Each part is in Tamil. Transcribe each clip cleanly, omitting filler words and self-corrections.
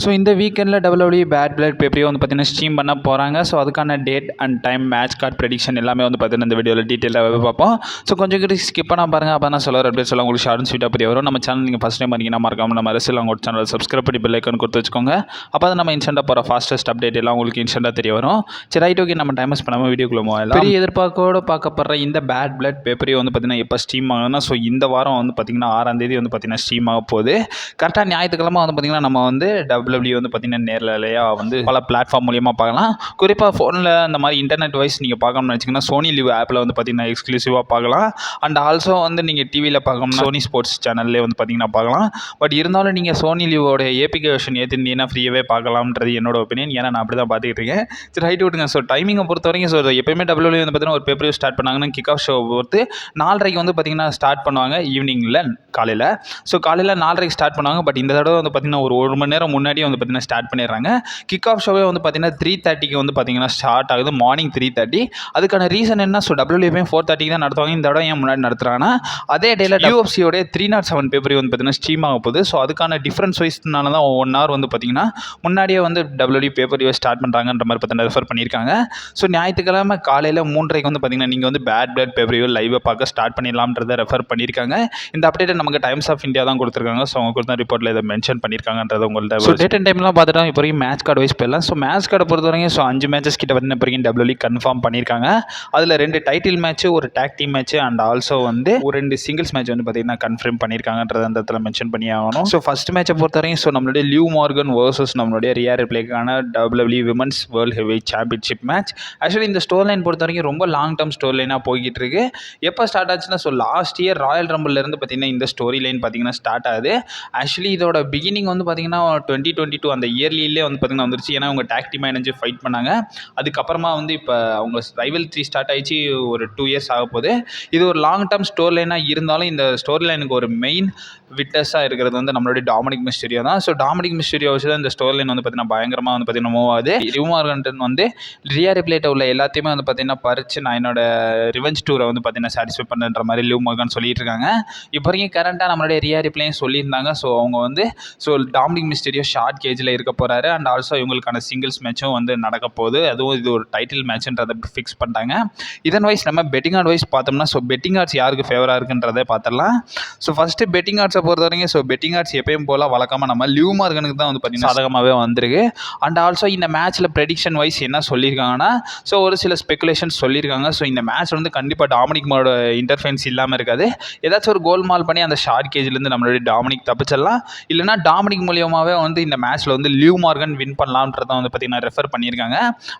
ஸோ இந்த வீக்கெண்டில் WWE பேட் பிளட் பேப்பரையும் வந்து பார்த்தீங்கன்னா ஸ்ட்ரீம் பண்ண போகிறாங்க. ஸோ அதுக்கான date and time, match card prediction எல்லாமே வந்து பார்த்தீங்கன்னா இந்த வீடியோவில் டீட்டெயிலாக பார்ப்போம். ஸோ கொஞ்சம் கிட்ட ஸ்கிப் பண்ணால் பாருங்கள். அப்போ தான் சொல்லுவார் அப்டேட்ஸ் எல்லாம் உங்களுக்கு ஷார்ட் அண்ட் ஸ்வீட்டாக புரிய வரும். நம்ம சேனல் நீங்கள் ஃபஸ்ட் டைம் பண்ணிங்கன்னா மறக்காமல் நம்ம அரசியல் அவங்க சேனல் சப்ஸ்கிரைப் பண்ணி பெல் ஐக்கான் கொடுத்து வச்சுக்கோங்க. அப்போ தான் நம்ம இன்ஸ்டன்ட்டாக போகிற ஃபாஸ்டஸ்ட் அப்டேட் எல்லாம் உங்களுக்கு இன்ஸ்டன்ட்டாக தெரிய வரும். சரி, ரைட், ஓகே, நம்ம டைமஸ் பண்ணாமல் வீடியோக்குள்ள போகலாம். பெரிய எதிர்பார்க்கோடு பார்க்கப்படுற இந்த பேட் பிளட் பேப்பரையும் வந்து பார்த்தீங்கன்னா எப்போ ஸ்ட்ரீம் ஆகுதுன்னா, ஸோ இந்த வாரம் வந்து பார்த்தீங்கன்னா 6ஆம் தேதி வந்து பார்த்தீங்கன்னா ஸ்ட்ரீம் ஆக போகுது. கரெக்டாக ஞாயிற்றுக்கிழமை வந்து பார்த்தீங்கன்னா நம்ம வந்து WWE வந்து பார்த்தீங்கன்னா நேரலையாக வந்து பல பிளாட்ஃபார்ம் மூலியமாக பார்க்கலாம். குறிப்பாக ஃபோனில் இந்த மாதிரி இன்டர்நெட் வைஸ் நீங்கள் பார்க்கணும்னு நினச்சிங்கன்னா சோனி லிவ் ஆப்பில் வந்து பார்த்தீங்கன்னா எக்ஸ்க்ளூசிவாக பார்க்கலாம். அண்ட் ஆல்சோ வந்து நீங்கள் டிவியில் பார்க்கணும்னா சோனி ஸ்போர்ட்ஸ் சேனல்லே வந்து பார்த்தீங்கன்னா பார்க்கலாம். பட் இருந்தாலும் நீங்கள் சோனி லிவோட ஏபிகே வெர்ஷன் ஏற்றிருந்தீங்கன்னா ஃப்ரீயாகவே பார்க்கலாம்ன்றது என்னோட ஒப்பீனியன். ஏன்னா நான் அப்படி தான் பார்த்துக்கிட்டு இருக்கேன். சரி, ரைட், விட்டுங்க. ஸோ டைமிங்கை பொறுத்த வரைக்கும் ஸோ எப்பயுமே WWE வந்து பார்த்தீங்கன்னா ஒரு பேப்பர் ஸ்டார்ட் பண்ணாங்கன்னா கிக் ஆஃப் ஷோ பொறுத்து 4:30 வந்து பார்த்தீங்கன்னா ஸ்டார்ட் பண்ணுவாங்க ஈவினிங்கில் காலையில். ஸோ காலையில் 4:30 ஸ்டார்ட் பண்ணுவாங்க. பட் இந்த தடவை வந்து பார்த்தீங்கன்னா ஒரு மணி நேரம் முன்னாடியே வந்து பார்த்தீங்கன்னா ஸ்டார்ட் பண்ணிடுறாங்க. கிக் ஆஃப் ஷோவே வந்து பார்த்தீங்கன்னா 3:30க்கு வந்து பார்த்தீங்கன்னா ஸ்டார்ட் ஆகுது, மார்னிங் 3:30. அதுக்கான ரீசன் என்ன? ஸோ WWE 4:30க்கு தான் நடத்துவாங்க. இந்த தடவை ஏன் முன்னாடி நடத்துகிறாங்கன்னா அதே டேல UFC-யோட 307 பேப்பர் வந்து பார்த்தீங்கன்னா ஸ்ட்ரீம் ஆக போகுது. ஸோ அதுக்கான டிஃப்ரென்ஸ் வைஸ்னால தான் 1 hour வந்து பார்த்தீங்கன்னா முன்னாடியே வந்து WWE பேப்பர் ஸ்டார்ட் பண்ணுறாங்கன்ற மாதிரி பார்த்தீங்கன்னா ரெஃபர் பண்ணியிருக்காங்க. ஸோ ஞாயிற்றுக்கிழமை காலையில் 3:30க்கு வந்து பார்த்தீங்கன்னா நீங்கள் வந்து பேட் பிளட் பேப்பர் லைவாக பார்க்க ஸ்டார்ட் பண்ணிடலாம்ன்றதை ரெஃபர் பண்ணியிருக்காங்க. இந்த அப்டேட்டை நமக்கு டைம்ஸ் ஆஃப் இந்தியா தான் கொடுத்துருக்காங்க. ஸோ அவங்க கொடுத்த ரிப்போர்ட்டில் இதை மென்ஷன் பண்ணியிருக்காங்கன்றது உங்கள்ட்ட. ஸோ டேட் அண்ட் டைம்லாம் பார்த்துட்டா இப்போ வரைக்கும் மேட்ச் கார்டு வைஸ் போயிடலாம். ஸோ மேட்ச் கார்டை பொறுத்த வரைக்கும் ஸோ 5 மேட்சஸ் கிட்ட வந்து இப்போ வரைக்கும் WWE கன்ஃபார்ம் பண்ணியிருக்காங்க. அதில் 2 டைட்டில் மேட்ச்சு, ஒரு tag team match and also வந்து ஒரு 2 சிங்கிள்ஸ் மேட்ச் வந்து பார்த்தீங்கன்னா கன்ஃபார்ம் பண்ணியிருக்காங்கன்றது அந்த இடத்துல மென்ஷன் பண்ணி ஆகணும். ஸோ ஃபஸ்ட் மேட்சை பொறுத்த வரைக்கும் ஸோ நம்மளுடைய லிவ் மார்கன் வர்சஸ் நம்மளுடைய ரியா ரிப்ளேக்கான WWE women's world heavy championship match. Actually இந்த ஸ்டோர் லைன் பொறுத்த வரைக்கும் ரொம்ப லாங் டர்ம் ஸ்டோரி லைனாக போய்கிட்டு இருக்கு. எப்போ ஸ்டார்ட் ஆச்சுன்னா ஸோ லாஸ்ட் இயர் ராயல் ரம்பிள்லேருந்து பார்த்தீங்கன்னா இந்த ஸ்டோரி லைன் பார்த்தீங்கன்னா ஸ்டார்ட் ஆகுது. ஆக்சுவலி இதோட பிகினிங் வந்து பார்த்தீங்கன்னா 2022 அந்த இயர்லியிலே வந்து பார்த்தீங்கன்னா வந்துருச்சு. ஏன்னா அவங்க டேக் டீமாக இணைஞ்சு ஃபைட் பண்ணாங்க. அதுக்கப்புறமா வந்து இப்போ அவங்க ரைவல் 3 ஸ்டார்ட் ஆகிடுச்சு. ஒரு 2 years ஆக போகுது. இது ஒரு லாங் டர்ம் ஸ்டோரி லைனாக இருந்தாலும் இந்த ஸ்டோரி லைனுக்கு ஒரு மெயின் விட்னஸாக இருக்கிறது வந்து நம்மளுடைய டாமினிக் மிஸ்டீரியோ தான். ஸோ டாமினிக் மிஸ்டீரியோ வச்சு தான் இந்த ஸ்டோரி லைன் வந்து பார்த்தீங்கன்னா பயங்கரமாக வந்து பார்த்தீங்கன்னா மூவ் ஆகுது. லிவ் மார்கன் வந்து ரியா ரிப்ளேட்ட உள்ள எல்லாத்தையுமே வந்து பார்த்தீங்கன்னா பறிச்சு நான் என்னோட ரிவெஞ்ச் டூரை வந்து பார்த்தீங்கன்னா சாட்டிஸ்ஃபை பண்ணுற மாதிரி லிவ் மார்கன் சொல்லிட்டு இருக்காங்க. இப்போ வரைக்கும் கரண்ட்டாக நம்மளுடைய ரியா ரிப்ளேயும் சொல்லியிருந்தாங்க. ஸோ அவங்க வந்து ஸோ டாமினிக் மிஸ்டீரியோ ஷார்ட் கேஜில் இருக்க போகிறாரு. அண்ட் ஆல்சோ இவங்களுக்கான சிங்கிள்ஸ் மேட்சும் வந்து நடக்க போகுது. அதுவும் இது ஒரு டைட்டில் மேட்ச்ன்றதை ஃபிக்ஸ் பண்ணிட்டாங்க. இதன் வைஸ் நம்ம பெட்டிங் ஆட் வைஸ் பார்த்தோம்னா ஸோ பெட்டிங் ஆட்ஸ் யாருக்கு ஃபேவராக இருக்குன்றதை பார்த்துடலாம். ஸோ ஃபஸ்ட்டு பெட்டிங் ஆட்ஸை பொறுத்த வரைக்கும் ஸோ பெட்டிங் ஆட்ஸ் எப்பயும் போல் வழக்கமாக நம்ம லிவ் மார்கனுக்கு தான் வந்து பார்த்தீங்கன்னா சாதகமாகவே வந்திருக்கு. அண்ட் ஆல்சோ இந்த மேட்ச்சில் ப்ரெடிக்ஷன் வைஸ் என்ன சொல்லியிருக்காங்கன்னா ஸோ ஒரு சில ஸ்பெகுலேஷன்ஸ் சொல்லியிருக்காங்க. ஸோ இந்த மேட்ச் வந்து கண்டிப்பாக டாமினிக்கோட இன்டர்ஃபரன்ஸ் இல்லாமல் இருக்காது. ஏதாச்சும் ஒரு கோல் மால் பண்ணி அந்த ஷார்ட் கேஜ்லேருந்து நம்மளுடைய டாமினிக் தப்பிச்சிடலாம். இல்லைனா டாமினிக் மூலியமாகவே வந்து இந்த மேட்ச்சில் வந்து லிவ் மார்கன் வின் பண்ணலாம்ன்றதை வந்து பார்த்தீங்கன்னா ரெஃபர் பண்ணியிருக்காங்க.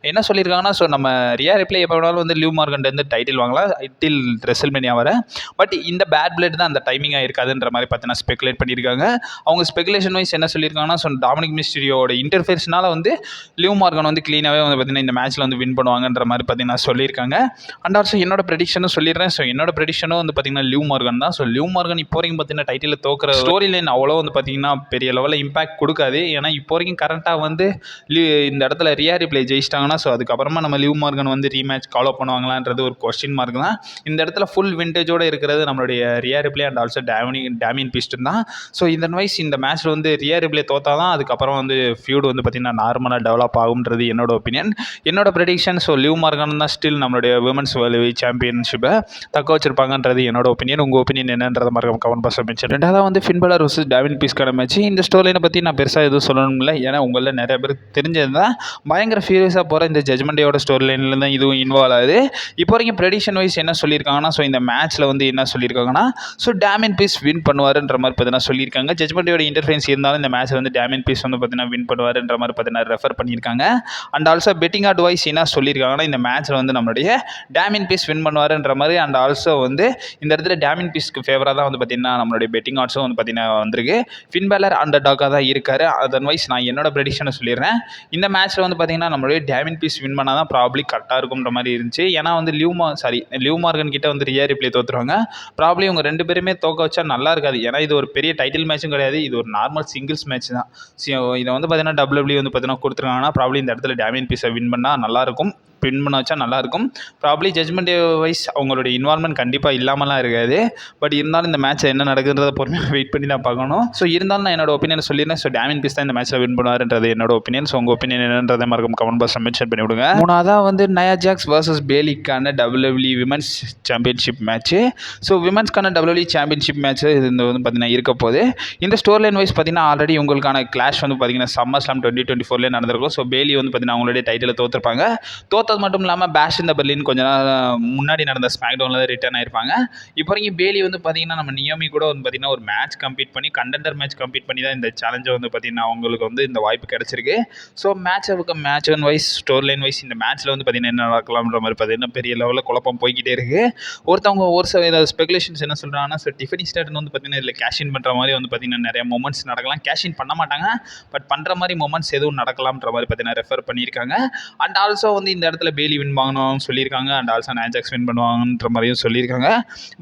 என்ன சொல்லியிருக்காங்கன்னா ஸோ நம்ம ரியா ரிப்ளே எப்போ வேணாலும் வந்து லிவ் மார்கன்லேருந்து டைட்டில் வாங்கலாம் டில் ரெசல்மேனியா வர. பட் இந்த பேட் பிளட் தான் அந்த டைமிங்காக இருக்காதுன்ற மாதிரி பார்த்தீங்கன்னா ஸ்பெகுலேட் பண்ணியிருக்காங்க. அவங்க ஸ்பெகுலேஷன் வைஸ் என்ன சொல்லியிருக்காங்கன்னா ஸோ டாமினிக் மிஸ்டீரியோட இன்டர்ஃபேர்ஸ்னால வந்து லிவ் மார்கன் வந்து க்ளீனாகவே வந்து பார்த்தீங்கன்னா இந்த மேட்ச்சில் வந்து வின் பண்ணுவாங்கன்ற மாதிரி பார்த்தீங்கன்னா சொல்லியிருக்காங்க. அண்ட் ஆல்சோ என்னோட ப்ரெடிக்ஷனும் சொல்லிடுறேன். ஸோ என்னோட ப்ரெடிக்ஷனும் வந்து பார்த்தீங்கன்னா லிவ் மார்கன் தான். ஸோ லிவ் மார்கன் இப்போ வரைக்கும் பார்த்தீங்கன்னா டைட்டில் தோக்குற ஸ்டோரி லைன் அவ்வளோ வந்து பார்த்தீங்கன்னா பெரிய லெவலில் இம்பாக்ட் கொடுக்காது. ஏன்னா இப்போ வரைக்கும் கரெக்டாக வந்து இந்த இடத்துல ரியா ரிப்ளே ஜெயிச்சிட்டாங்கன்னா ஸோ அதுக்கப்புறமா நம்ம லிவ் மார்கன் வந்து ரீமேட்ச் கால் அப் பண்ணுவாங்களான்றது ஒரு கொஸ்டின் மார்க் தான். இந்த இடத்துல ஃபுல் விண்டேஜோடு இருக்கிறது நம்மளுடைய Riya reply and also Damian piston தான். ஸோ இதன் வைஸ் இந்த மேட்ச்சில் வந்து ரியா ரிப்ளே தோத்தா தான் அதுக்கப்புறம் வந்து ஃபியூட் வந்து பார்த்திங்கன்னா நார்மலாக டெவலப் ஆகும்ன்றது என்னோட ஒப்பீனியன். என்னோட ப்ரெடிக்ஷன் ஸோ லிவ் மார்கன் தான் ஸ்டில் நம்மளுடைய விமன்ஸ் வேர்ல்டு சாம்பியன்ஷிப்பை தக்க வச்சிருப்பாங்கன்றது என்னோட ஒப்பீனியன். உங்கள் ஒப்பீனியன் என்னன்றதை மறக்காம கமெண்ட் பாக்ஸில் மென்ஷன். ரெண்டாவது வந்து ஃபின் பலர் வர்சஸ் டேவின் பீஸ்க்கான மேட்ச். இந்த ஸ்டோரியை பற்றி நான் பெருசாக எதுவும் சொல்லணும் இல்லை. ஏன்னா உங்களில் நிறைய பேர் தெரிஞ்சது தான் பயங்கர ஃபீரியஸாக போகிற இந்த ஜட்மெண்ட் டேயோட ஸ்டோரி லைனில் தான் இதுவும் இன்வால்வ் ஆகுது. இப்போ வரைக்கும் ப்ரெடிக்ஷன் வைஸ் என்ன சொல்லியிருக்காங்கன்னா ஸோ இந்த மேட்ச்சில் வந்து என்ன சொல்லியிருக்காங்கன்னா ஸோ டேமியன் பீஸ் வின் பண்ணுவாருன்ற மாதிரி பார்த்தீங்கன்னா சொல்லியிருக்காங்க. ஜட்மெண்ட் டேயோட இன்டர்ஃபரன்ஸ் இருந்தாலும் இந்த மேட்ச் வந்து டேமியன் பீஸ் வந்து பார்த்தீங்கன்னா வின் பண்ணுவாருன்ற மாதிரி பார்த்தீங்கன்னா ரெஃபர் பண்ணியிருக்காங்க. And also betting odds wise என்ன சொல்லியிருக்காங்கன்னா இந்த மேட்ச்சில் வந்து நம்மளுடைய டேமியன் பீஸ் வின் பண்ணுவாருன்ற மாதிரி. அண்ட் ஆல்சோ வந்து இந்த இடத்துல டேமியன் பீஸ்க்கு ஃபேவராக தான் வந்து பார்த்தீங்கன்னா நம்மளுடைய பெட்டிங் ஆட்ஸும் வந்து பார்த்தீங்கன்னா வந்திருக்கு. ஃபின் பேலர் அண்டர் டாக்காக தான் இருக்காரு. அதர்வைஸ் நான் என்னோட ப்ரெடிக்ஷனை சொல்லிடுறேன். இந்த மேட்ச்சில் வந்து பார்த்தீங்கன்னா நம்மளுடைய டேமியன் பீஸ் வின் பண்ணால் தான் ப்ராப்ளி கரெக்டாக இருக்கும்ன்ற மாதிரி இருந்துச்சு. ஏன்னா வந்து லிவ் மார்கன் கிட்ட வந்து ரியா ரிப்ளே தோற்றுருவாங்க. ப்ராப்ளி இவங்க 2 பேருமே தோக்க வச்சா நல்லா இருக்காது. ஏன்னா இது ஒரு பெரிய டைட்டில் மேட்சும் கிடையாது. இது ஒரு நார்மல் சிங்கிள்ஸ் மேட்ச் தான். ஸோ இதை வந்து பார்த்தீங்கன்னா WWE வந்து பார்த்தீங்கன்னா கொடுத்துருக்காங்கன்னா ப்ராப்ளி இந்த இடத்துல டேமியன் பீஸை வின் பண்ணால் நல்லாயிருக்கும். வின் பண்ண வச்சா நல்லாயிருக்கும். ப்ராப்ளி ஜட்மெண்ட் வைஸ் அவங்களுடைய இன்வால்மெண்ட் கண்டிப்பாக இல்லாமலாம் இருக்காது. பட் இருந்தாலும் இந்த மேட்ச்சில் என்ன நடக்குதுன்றத பொறுமையாக வெயிட் பண்ணி தான் பார்க்கணும். ஸோ இருந்தாலும் நான் என்னோட ஒப்பீனியன் சொல்லியிருந்தேன். ஸோ டேமியன் பீஸ் தான் இந்த மேட்ச்சில் வின் பண்ணுவாருன்றது என்னோட ஒப்பீனியன். ஸோ உங்கள் ஒப்பீனியன் என்னன்றதை மறக்காம கமெண்ட் பாக்ஸில் மென்ஷன் பண்ணி விடுங்க. மூணாவதாக வந்து நயா ஜாக்ஸ் vs பேலிக்கான WWE women's championship match. So விமன்ஸ்க்கான WWE சாம்பியன்ஷிப் மேட்ச்சு இது வந்து பார்த்தீங்கன்னா இருக்க போது. இந்த ஸ்டோர் லைன் வைஸ் பார்த்தீங்கன்னா ஆல்ரெடி உங்களுக்கான கிளாஷ் வந்து பார்த்தீங்கன்னா சம்மர் ஸ்லாம் 2024 நடந்திருக்கும். ஸோ பேலி வந்து பார்த்தீங்கன்னா அவங்களுடைய டைட்டில் தோற்றுருப்பாங்க. தோற்றது மட்டும் இல்லாமல் பேஷ் இந்த பெர்லின் கொஞ்ச நாள் முன்னாடி நடந்த ஸ்மாக் டவுனில் தான் ரிட்டர்ன் ஆயிருப்பாங்க. இப்போ வரைக்கும் பேலி வந்து பார்த்தீங்கன்னா நம்ம நியோமி கூட வந்து பார்த்தீங்கன்னா ஒரு மேட்ச் கம்ப்ளீட் பண்ணி கண்டெண்டர் மேட்ச் கம்ப்ளீட் பண்ணி தான் இந்த சேலஞ்சை வந்து பார்த்தீங்கன்னா அவங்களுக்கு வந்து இந்த வாய்ப்பு கிடச்சிருக்கு. So match one wise store line wise இந்த மேட்ச்சில் வந்து பார்த்தீங்கன்னா என்ன நடக்கலாம்ன்ற மாதிரி பார்த்தீங்கன்னா பெரிய லெவலில் குழப்பம் போய்கிட்டே இருக்குது. ஒருத்தவங்க ஒரு சில ஏதாவது ஸ்பெகுலேஷன்ஸ் என்ன சொல்கிறாங்கன்னா, ஸோ டிஃபனி ஸ்டார்டன் வந்து பார்த்தீங்கன்னா இதில் கேஷின் பண்ணுற மாதிரி வந்து பார்த்தீங்கன்னா நிறைய மூமெண்ட்ஸ் நடக்கலாம். கேஷின் பண்ண மாட்டாங்க, பட் பண்ணுற மாதிரி மூமெண்ட்ஸ் எதுவும் நடக்கலாம்ன்ற மாதிரி பார்த்தீங்கன்னா ரெஃபர் பண்ணியிருக்காங்க. அண்ட் ஆல்சோ வந்து இந்த இடத்துல பேலி வின் வாங்கணும் சொல்லியிருக்காங்க. அண்ட் ஆல்சோ நயாஜாக்ஸ் வின் பண்ணுவாங்கன்ற மாதிரியும் சொல்லியிருக்காங்க.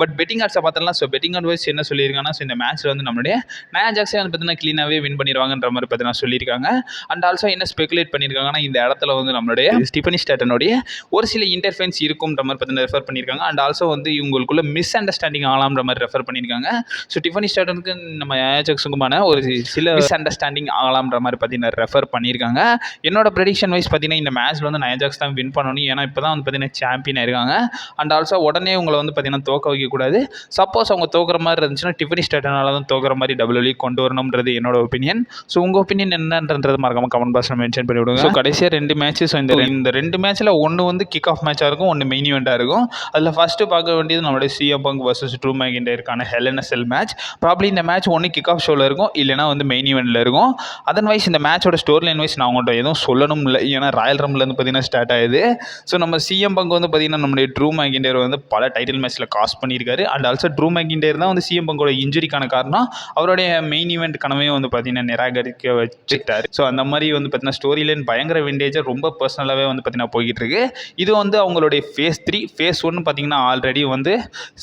பட் பெட்டிங் ஆட்ஸை பார்த்தலாம். ஸோ பெட்டிங் ஆட் வைஸ் என்ன சொல்லியிருக்காங்கன்னா, ஸோ இந்த மேட்ச்சில் வந்து நம்மளுடைய நயாஜாக்ஸே வந்து பார்த்தீங்கன்னா க்ளீனாகவே வின் பண்ணிடுவாங்கன்ற மாதிரி பார்த்தீங்கன்னா சொல்லியிருக்காங்க. அண்ட் ஆல்சோ என்ன ஸ்பெகுலேட் பண்ணியிருக்காங்கன்னா, இந்த இடத்துல வந்து நம்மளுடைய டிஃபனி ஸ்டார்டனுடைய ஒரு சில இன்டர்ஃபரன்ஸ் இருக்கும்ன்ற மாதிரி பார்த்தீங்கன்னா ரெஃபர் பண்ணியிருக்காங்க. அண்ட் ஆல்சோ வந்து இவங்களுக்குள்ள மிஸ் அண்டர்ஸ்டாண்டிங் ஆகலாம்ன்ற மாதிரி ரெஃபர் பண்ணியிருக்காங்க. ஸோ டிஃபனி ஸ்டார்டனுக்கு நம்ம நயாஜாக்ஸுக்குமான ஒரு சில மிஸ் அண்டர்ஸ்டாண்டிங் ஆகலாம்ன்ற மாதிரி பார்த்தீங்கன்னா ரெஃபர் பண்ணியிருக்காங்க. என்னோட ப்ரெடிக்ஷன் வைஸ் பார்த்தீங்கன்னா இந்த மேட்ச்சில் வந்து நயாஜாக்ஸ் தான் வின் பண்ணணும். ஏன்னா இப்போ தான் வந்து பார்த்தீங்கன்னா சாம்பியன் ஆயிருக்காங்க. அண்ட் ஆல்சோ உடனே உங்களை வந்து பார்த்தீங்கன்னா தோக்க வைக்கக்கூடாது. சப்போஸ் அவங்க தோக்குற மாதிரி இருந்துச்சுன்னா டிஃபனி ஸ்டார்டனால தான் தோக்குற மாதிரி WWE கொண்டு வரணும்ன்றது என்னோட ஒப்பீனியன். ஸோ உங்கள் ஒப்பீனியன் என்னன்றது மறக்காம கமெண்ட் பாக்ஸில் மென்ஷன் பண்ணி விடுங்க. ஸோ கடைசியாக 2 மேட்ச். ஸோ இந்த 2 மேட்ச்சில் ஒன்று வந்து கிக் ஆஃப் மேட்சாக இருக்கும், ஒன்று மெயின் ஈவெண்ட்டாக இருக்கும். அதில் ஃபஸ்ட்டு பார்க்க வேண்டியது நம்மளுடைய CM Punk vs ட்ரூ மேக்கின்டையருக்கான ஹெல் இன் எ செல் மேட்ச். ப்ராப்ளி இந்த மேட்ச் ஒன்று கிக் ஆஃப் ஷோவில் இருக்கும், இல்லைனா வந்து மெயின் ஈவெண்ட்டில் இருக்கும். அதர்வைஸ் இந்த மேட்சோட ஸ்டோரி லைன் வைஸ் நான் உங்கள்கிட்ட எதுவும் சொல்லணும் இல்லை, ஏன்னா ராயல் ரம்பிள்லேருந்து பார்த்தீங்கன்னா ஸ்டார்ட் ஆகுது. ஸோ நம்ம CM Punk வந்து பார்த்தீங்கன்னா நம்மளுடைய ட்ரூ மேக்கின்டையர் வந்து பல டைட்டில் மேட்ச்சில் காஸ்ட் பண்ணியிருக்காரு. அண்ட் ஆல்சோ ட்ரூ மேக்கின்டையர் தான் வந்து CM Punkோட இன்ஜுரிக்கான காரணம். அவருடைய மெயின் ஈவெண்ட் கனவே வந்து பார்த்தீங்கன்னா நிராகரிக்க வச்சுட்டாரு. ஸோ அந்த மாதிரி வந்து பார்த்தீங்கன்னா ஸ்டோரி லைன் பயங்கர விண்டேஜாக ரொம்ப பர்சனலாகவே வந்து பார்த்தீங்கன்னா போய்கிட்டு இருக்கு. இது வந்து அவங்களுடைய ஃபேஸ் 3. ஃபேஸ் 1 பார்த்தீங்கன்னா ஆல்ரெடி வந்து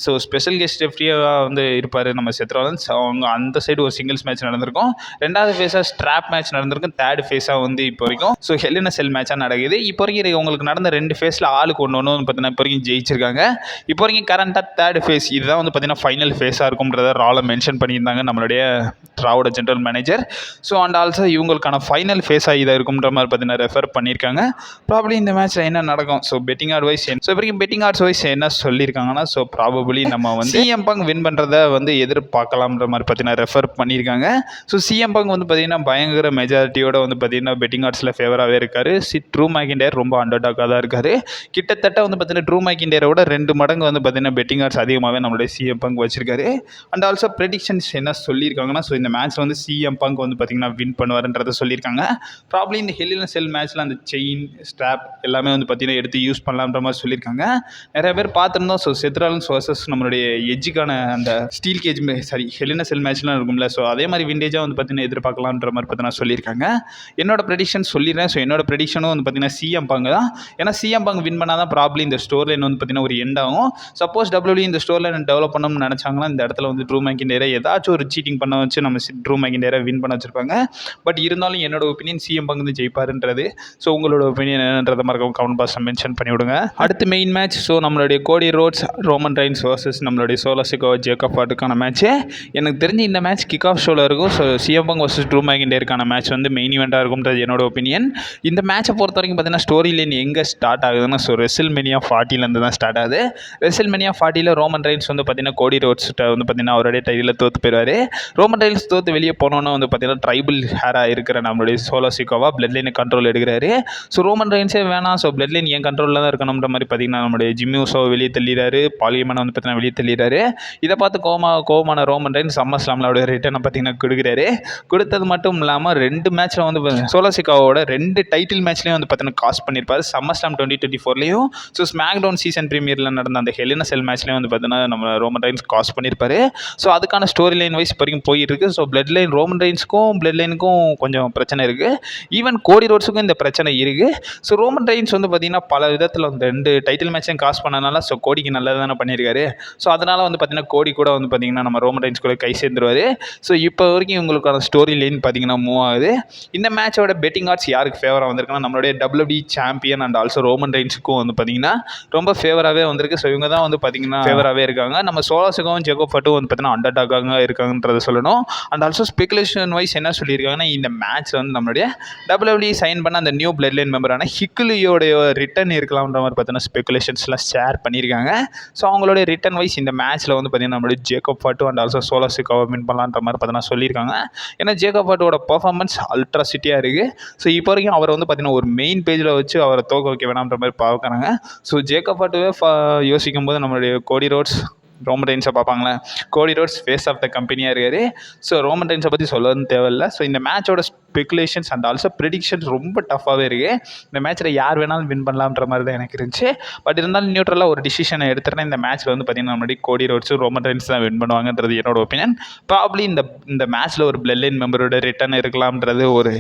ஸோ ஸ்பெஷல் கெஸ்ட் ரெஃப்ரியாக வந்து இருப்பார் நம்ம செத்ரோலன்ஸ். அவங்க அந்த சைடு ஒரு சிங்கிள்ஸ் மேட்ச் நடந்திருக்கும். 2வது ஃபேஸாக ஸ்ட்ராப் மேட்ச் நடந்திருக்கும். 3rd ஃபேஸாக வந்து இப்போ வரைக்கும் ஸோ ஹெல் இன் எ செல் மேட்சாக நடக்குது. இப்போ வரைக்கும் உங்களுக்கு நடந்த 2 ஃபேஸில் ஆளுக்கு ஒன்று பார்த்தீங்கன்னா இப்போ வரைக்கும் ஜெயிச்சிருக்காங்க. இப்போ வரைக்கும் கரண்ட்டாக 3rd ஃபேஸ் இதுதான் வந்து பார்த்தீங்கன்னா ஃபைனல் ஃபேஸாக இருக்கும்ன்றத ராவில் மென்ஷன் பண்ணியிருந்தாங்க நம்மளுடைய ராவோட general manager. So and also இவங்களுக்கான ஃபைனல் ஃபேஸாக இதாக இருக்கும்ன்ற மாதிரி பார்த்தீங்கன்னா ரெஃபர் பண்ணியிருக்காங்க. ப்ராபப்ளி இந்த மேட்ச்சில் என்ன நடக்கும், so betting odds wise so வரைக்கும் பெட்டிங் ஆட்ஸ் வைஸ் என்ன சொல்லியிருக்காங்கன்னா, ஸோ ப்ராபப்ளி நம்ம வந்து CM Punk வின் பண்ணுறத வந்து எதிர்பார்க்கலாம்ன்ற மாதிரி பார்த்தீங்கன்னா ரெஃபர் பண்ணியிருக்காங்க. ஸோ CM Punk வந்து பார்த்தீங்கன்னா பயங்கர மெஜாரிட்டியோட வந்து பார்த்தீங்கன்னா பெட்டிங் ஆட்ஸில் ஃபேவராகவே இருக்கார். ட்ரூ மேக்கின்டையர் ரொம்ப அண்டர்டாக்காக தான் இருக்கார். கிட்டத்தட்ட வந்து பார்த்தீங்கன்னா ட்ரூ மேக்கின்டையரோட 2 மடங்கு வந்து பார்த்தீங்கன்னா பெட்டிங் ஆட்ஸ் அதிகமாகவே நம்மளுடைய CM Punk வச்சிருக்காரு. அண்ட் ஆல்சோ ப்ரெடிக்ஷன்ஸ் என்ன சொல்லியிருக்காங்கன்னா, ஸோ இந்த மேட்ச்சில் வந்து CM Punk வந்து பார்த்தீங்கன்னா வின் பண்ணுவார்ன்றதை சொல்லியிருக்காங்க. ப்ராப்ளி இந்த ஹெல் இன் எ செல் மேட்ச்சில் அந்த செயின் ஸ்ட்ராப் எல்லாமே வந்து பார்த்தீங்கன்னா எடுத்து யூஸ் பண்ணலாம்ன்ற மாதிரி சொல்லியிருக்காங்க. நிறைய பேர் பார்த்துருந்தோம். ஸோ செத்ராலன்ஸ் வர்சஸ் நம்மளுடைய எஜ்ஜுக்கான அந்த ஸ்டீல் கேஜ் ஹெல் இன் எ செல் மேட்ச்லாம் இருக்கும்ல, ஸோ அதே மாதிரி விண்டேஜாக வந்து பார்த்தீங்கன்னா எதிர்பார்க்கலான்ற மாதிரி பார்த்தீங்கன்னா சொல்லியிருக்காங்க. என்னோட ப்ரெடிக்ஷன் சொல்லிடுறேன். ஸோ என்னோட ப்ரெடிக்ஷனும் வந்து பார்த்தீங்கன்னா CM Punk தான். ஏன்னா CM Punk வின் பண்ணால் தான் ப்ராப்ளி இந்த ஸ்டோர் லைன் வந்து பார்த்தீங்கன்னா ஒரு எண்ட் ஆகும். சப்போஸ் WWE இந்த ஸ்டோர் லைன் டெவலப் பண்ணணும்னு நினச்சாங்கன்னா இந்த இடத்துல வந்து ட்ரூ மேக்கின்டையரை ஏதாச்சும் ஒரு சீட்டிங் பண்ண வச்சு நம்ம ட்ரூ மேக்கின்டையரை வின் பண்ண வச்சிருப்பாங்க. பட் இருந்தாலும் என்னோட ஒப்பீனியன் CM Punk வந்து ஜெயிப்பாருன்றது. ஸோ உங்களோட ஒப்பீனியன் என்னன்றதை மறக்காம கமெண்ட் பாக்ஸில் மென்ஷன் பண்ணிவிடுங்க. அடுத்து மெயின் மேட்ச். ஸோ நம்மளுடைய Cody Rhodes Roman Reigns versus நம்மளுடைய சோலோ சிக்கோவா ஜேக்கப் ஹார்ட்டுக்கான மேட்ச்சு. எனக்கு தெரிஞ்சு இந்த மேட்ச் கிக் ஆஃப் ஷோவில் இருக்கும். So CM Punk versus Drew மேக்கின்டையருக்கான மேட்ச் வந்து மெயின் ஈவெண்ட்டாக இருக்கும்ன்றது என்னோட ஒப்பீனியன். இந்த மேட்சை பொறுத்த வரைக்கும் பார்த்தீங்கன்னா ஸ்டோரி லைன் எங்கே ஸ்டார்ட் ஆகுதுன்னா, ஸோ ரெசில்மேனியா 40 தான் ஸ்டார்ட் ஆகுது. ரெசில்மேனியா 40 ரோமன் ரைன்ஸ் வந்து பார்த்தீங்கன்னா கோடி ரோட்ஸ்கிட்ட வந்து பார்த்தீங்கன்னா அவருடைய டைட்டில் தோற்று போயிடுவார். ரோமன் ரைன்ஸ் தோற்று வெளியே போனோன்னா வந்து பார்த்தீங்கன்னா ட்ரைபிள் ஹேராக இருக்கிற நம்மளுடைய சோலோ சிக்கோவா பிளட் லைனை கண்ட்ரோல் எடுக்கிறாரு. ஸோ ரோமன் ரைன்ஸே வேணாம், ஸோ பிளட் லைன் என் கண்ட்ரோலில் தான் இருக்கணுன்ற மாதிரி பார்த்தீங்கன்னா நம்மளுடைய ஜிம்மி ஊசோவை வெளியே தள்ளிடுறாரு. பாலியமனை வந்து பார்த்தீங்கன்னா வெளியே தள்ளிடுறாரு. இதை பார்த்து கோவமான ரோமன் ரைன்ஸ் சம்மர் ஸ்லாமில் அவருடைய ரிட்டர்னை பார்த்தீங்கன்னா கொடுக்குறாரு. கொடுத்தது மட்டும் இல்லாமல் 2 மேட்ச்சில் வந்து சோலோ சிக்கோவாவோட 2 டைட்டில் மேட்ச்லேயும் வந்து பார்த்தீங்கன்னா காஸ்ட் பண்ணியிருப்பார். சம்மர் ஸ்லாம் 2024லையும் ஸோ ஸ்மாக் டவுன் சீசன் ப்ரீமியரில் நடந்த அந்த ஹெல் இன் எ செல் மேட்ச்லேயும் வந்து பார்த்தீங்கன்னா நம்ம ரோமன் ரைன்ஸ் காஸ்ட் பண்ணியிருப்பாரு. ஸோ அதுக்கான ஸ்டோரி லைன் வைஸ் இப்போ வரைக்கும் போயிட்டு இருக்கு. ஸோ பிளட் லைன் ரோமன் ரைன்ஸ்க்கும் பிளட் லைனுக்கும் கொஞ்சம் பிரச்சனை இருக்குது. ஈவன் கோடி ரோட்ஸுக்கும் இந்த பிரச்சனை இருக்குது. ஸோ ரோமன் ரைன்ஸ் வந்து பார்த்தீங்கன்னா பல விதத்தில் வந்து 2 டைட்டில் மேட்சையும் காஸ்ட் பண்ணனால ஸோ கோடிக்கு நல்லது தானே பண்ணியிருக்காரு. ஸோ அதனால் வந்து பார்த்தீங்கன்னா கோடி கூட வந்து பார்த்தீங்கன்னா நம்ம ரோமன் ரைன்ஸ் கூட கை சேர்ந்துருவார். ஸோ இப்போ வரைக்கும் இவங்களுக்கான ஸ்டோரி லைன் பார்த்தீங்கன்னா மூவ் ஆகுது. இந்த மேட்சோட பெட்டிங் ஆட்ஸ் யாருக்கு ஃபேவராக வந்திருக்குன்னா, நம்மளுடைய WWE champion Logan and also Roman ரெயின்ஸுக்கும் வந்து பார்த்தீங்கன்னா ரொம்ப ஃபேவராகவே வந்திருக்கு. ஸோ இவங்க தான் வந்து பார்த்தீங்கன்னா ஃபேவராகவே இருக்காங்க. நம்ம சோலாஸுக்கும் ஜேக்கப் ஃபட்டும் வந்து பார்த்தீங்கன்னா அண்டர் டாக்காக இருக்காங்கன்றத சொல்லணும். அண்ட் ஆல்சோ ஸ்பெகுலேஷன் வைஸ் என்ன சொல்லியிருக்காங்கன்னா, இந்த மேட்ச் வந்து நம்மளுடைய WWE சைன் பண்ண அந்த நியூ பிளட் லைன் மெம்பரான ஹிக்குலியோடைய ரிட்டன் இருக்கலாம்ன்ற மாதிரி பார்த்தீங்கன்னா ஸ்பெகுலேஷன்ஸ்லாம் ஷேர் பண்ணியிருக்காங்க. ஸோ அவங்களுடைய ரிட்டன் வைஸ் இந்த மேட்ச்சில் வந்து பார்த்தீங்கன்னா நம்மளுடைய ஜேக்கப் ஃபட்டு அண்ட் ஆல்சோ சோலாஸுக்காக வின் பண்ணலான்ற மாதிரி பார்த்தீங்கன்னா சொல்லியிருக்காங்க. ஏன்னா ஜேக்கப் ஃபட்டோட பர்ஃபார்மன்ஸ் அல்ட்ரா சிட்டியாக இருக்குது. ஸோ இப்போ வரைக்கும் அவர் வந்து பார்த்தீங்கன்னா ஒரு மெயின் பேஜில் வச்சு அவரை தோக்க வைக்க வேணாம்ன்ற மாதிரி பார்க்குறாங்க. ஸோ ஜேக்கப் ஃபட்டுவே யோசிக்கும் போது நம்மளுடைய கோடி ரோட்ஸ் ரோமன் ரெயின்ஸை பார்ப்பாங்களே. கோடி ரோட்ஸ் ஃபேஸ் ஆஃப் த கம்பெனியாக இருக்காரு. ஸோ ரோமன் ரெயின்ஸை பற்றி சொல்லவும் தேவையில்லை. ஸோ இந்த மேட்சோட ஸ்பெகுலேஷன்ஸ் அண்ட் ஆல்சோ ப்ரெடிக்ஷன்ஸ் ரொம்ப டஃப்பாகவே இருக்குது. இந்த மேட்ச்சில் யார் வேணாலும் வின் பண்ணலாம்ன்ற மாதிரி தான் எனக்கு இருந்துச்சு. பட் இருந்தாலும் நியூட்ரலாக ஒரு டிசிஷனை எடுத்துட்டேன். இந்த மேட்ச்சில் வந்து பார்த்தீங்கன்னா முன்னாடி கோடி ரோட்ஸும் ரோமன் ரெயின்ஸ் தான் வின் பண்ணுவாங்கன்றது என்னோட ஒப்பீனியன். ப்ராப்ளி இந்த மேட்ச்சில் ஒரு பிளட் லைன் மெம்பரோட ரிட்டர்ன் இருக்கலாம்ன்றது ஒரு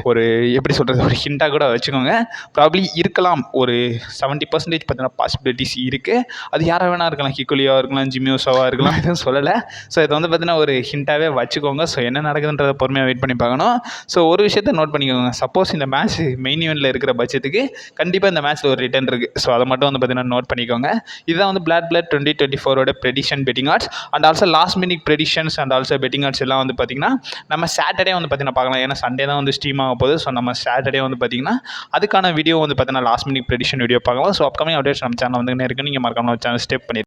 எப்படி சொல்கிறது, ஒரு ஹிண்டாக கூட வச்சுக்கோங்க. ப்ராப்ளி இருக்கலாம். ஒரு 70% பார்த்தீங்கன்னா பாசிபிலிட்டிஸ் இருக்குது. அது யாராக வேணா இருக்கலாம். ஹிக்குலியாக இருக்கலாம், ஜிமியோஸாவாக இருக்கலாம், எதுவும் சொல்லலை. ஸோ இதை வந்து பார்த்தீங்கன்னா ஒரு ஹிண்டாகவே வச்சுக்கோங்க. ஸோ என்ன நடக்குதுன்றதை பொறுமையாக வெயிட் பண்ணி பார்க்கணும். ஸோ ஒரு விஷயத்தை நோட் பண்ணிக்கோங்க. சப்போஸ் இந்த மேட்ச் மெயின் ஈவெண்ட்டில் இருக்கிற பட்சத்துக்கு கண்டிப்பாக இந்த மேட்ச்சில் ஒரு ரிட்டர்ன் இருக்குது. ஸோ அதை மட்டும் வந்து பார்த்தீங்கன்னா நோட் பண்ணிக்கோங்க. இதுதான் வந்து flat 2024 prediction betting odds and also last minute predictions and also betting odds எல்லாம் வந்து பார்த்தீங்கன்னா நம்ம சாட்டர்டே வந்து பார்த்தீங்கன்னா பார்க்கலாம். ஏன்னா சண்டே தான் வந்து ஸ்ட்ரீம் ஆக போகுது. ஸோ நம்ம சாட்டர்டே வந்து பார்த்தீங்கன்னா அதுக்கான வீடியோ வந்து பார்த்தீங்கன்னா லாஸ்ட் மினிட் ப்ரெடிக்ஷன் வீடியோ பார்க்கலாம். ஸோ அப்கமிங் அப்டேட்ஸ் நம்ம சேனல் வந்து இருக்குன்னு நீங்கள் மறக்காம சேனல் ஸ்டெப் பண்ணி